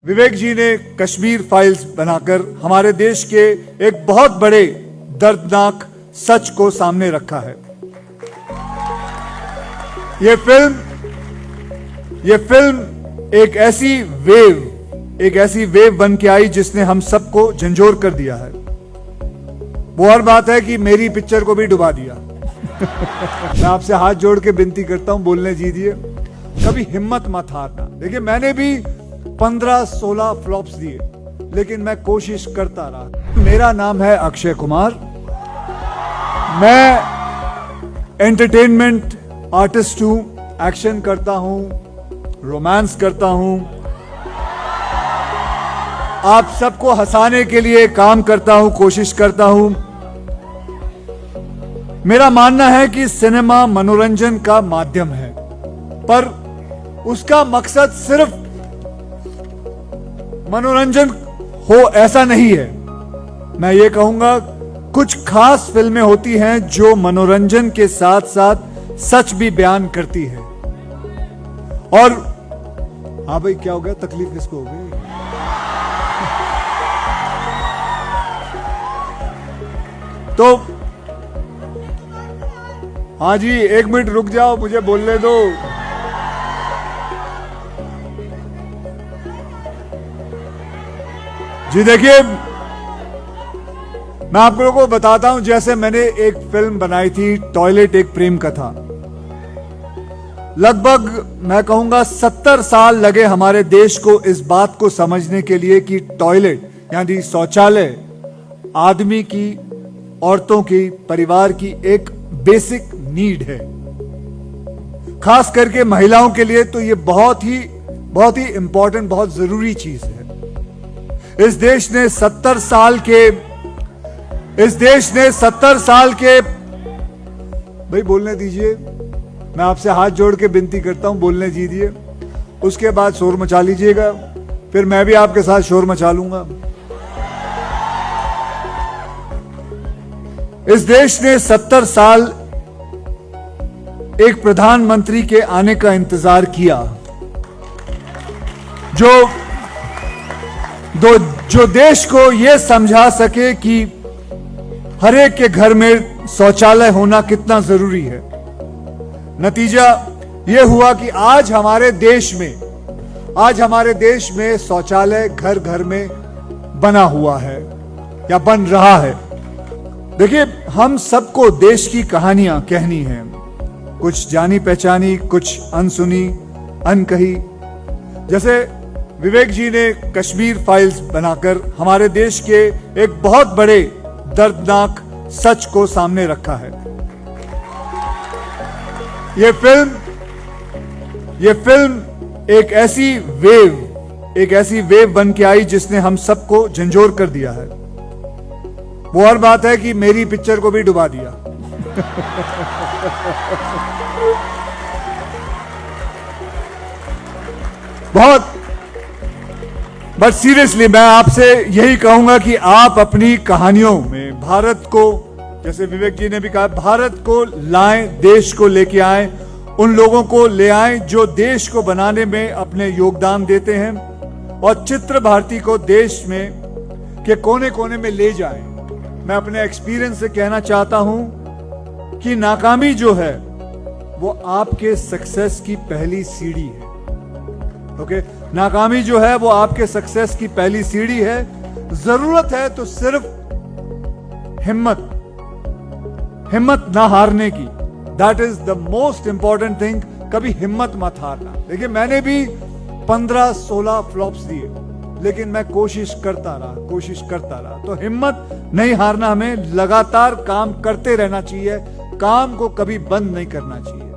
विवेक जी ने कश्मीर फाइल्स बनाकर हमारे देश के एक बहुत बड़े दर्दनाक सच को सामने रखा है। ये फिल्म एक ऐसी वेव बन के आई जिसने हम सबको झंझोर कर दिया है। वो और बात है कि मेरी पिक्चर को भी डुबा दिया। मैं आपसे हाथ जोड़ के विनती करता हूं, बोलने दीजिए, कभी हिम्मत मत हारना। देखिए, मैंने भी 15-16 फ्लॉप्स दिए, लेकिन मैं कोशिश करता रहा। मेरा नाम है अक्षय कुमार। मैं एंटरटेनमेंट आर्टिस्ट हूं, एक्शन करता हूं, रोमांस करता हूं, आप सबको हंसाने के लिए काम करता हूं, कोशिश करता हूं। मेरा मानना है कि सिनेमा मनोरंजन का माध्यम है, पर उसका मकसद सिर्फ मनोरंजन हो ऐसा नहीं है। मैं ये कहूंगा, कुछ खास फिल्में होती हैं जो मनोरंजन के साथ साथ सच भी बयान करती है। और हाँ भाई, क्या हो गया? तकलीफ किसको हो गई? तो हाँ जी, 1 मिनट रुक जाओ, मुझे बोलने दो। जी देखिए, मैं आप लोगों को बताता हूं, जैसे मैंने एक फिल्म बनाई थी टॉयलेट एक प्रेम कथा। लगभग मैं कहूंगा 70 साल लगे हमारे देश को इस बात को समझने के लिए कि टॉयलेट यानी शौचालय आदमी की, औरतों की, परिवार की एक बेसिक नीड है। खास करके महिलाओं के लिए तो ये बहुत ही इंपॉर्टेंट, बहुत जरूरी चीज है। इस देश ने 70 साल के भाई, बोलने दीजिए, मैं आपसे हाथ जोड़ के विनती करता हूं, बोलने दीजिए। उसके बाद शोर मचा लीजिएगा, फिर मैं भी आपके साथ शोर मचा लूंगा। इस देश ने 70 साल एक प्रधानमंत्री के आने का इंतजार किया, जो देश को यह समझा सके कि हर एक के घर में शौचालय होना कितना जरूरी है। नतीजा यह हुआ कि आज हमारे देश में शौचालय घर घर में बना हुआ है या बन रहा है। देखिए, हम सबको देश की कहानियां कहनी है, कुछ जानी पहचानी, कुछ अनसुनी, अनकही। जैसे विवेक जी ने कश्मीर फाइल्स बनाकर हमारे देश के एक बहुत बड़े दर्दनाक सच को सामने रखा है। ये फिल्म एक ऐसी वेव बन के आई जिसने हम सबको झंझोर कर दिया है। वो और बात है कि मेरी पिक्चर को भी डुबा दिया। बट सीरियसली, मैं आपसे यही कहूंगा कि आप अपनी कहानियों में भारत को, जैसे विवेक जी ने भी कहा, भारत को लाएं, देश को लेके आएं, उन लोगों को ले आएं जो देश को बनाने में अपने योगदान देते हैं, और चित्र भारती को देश में के कोने कोने में ले जाएं। मैं अपने एक्सपीरियंस से कहना चाहता हूं कि नाकामी जो है वो आपके सक्सेस की पहली सीढ़ी है। ओके, नाकामी जो है वो आपके सक्सेस की पहली सीढ़ी है। जरूरत है तो सिर्फ हिम्मत ना हारने की। That is the most important thing. कभी हिम्मत मत हारना। देखिए, मैंने भी 15-16 फ्लॉप्स दिए, लेकिन मैं कोशिश करता रहा। तो हिम्मत नहीं हारना, हमें लगातार काम करते रहना चाहिए, काम को कभी बंद नहीं करना चाहिए।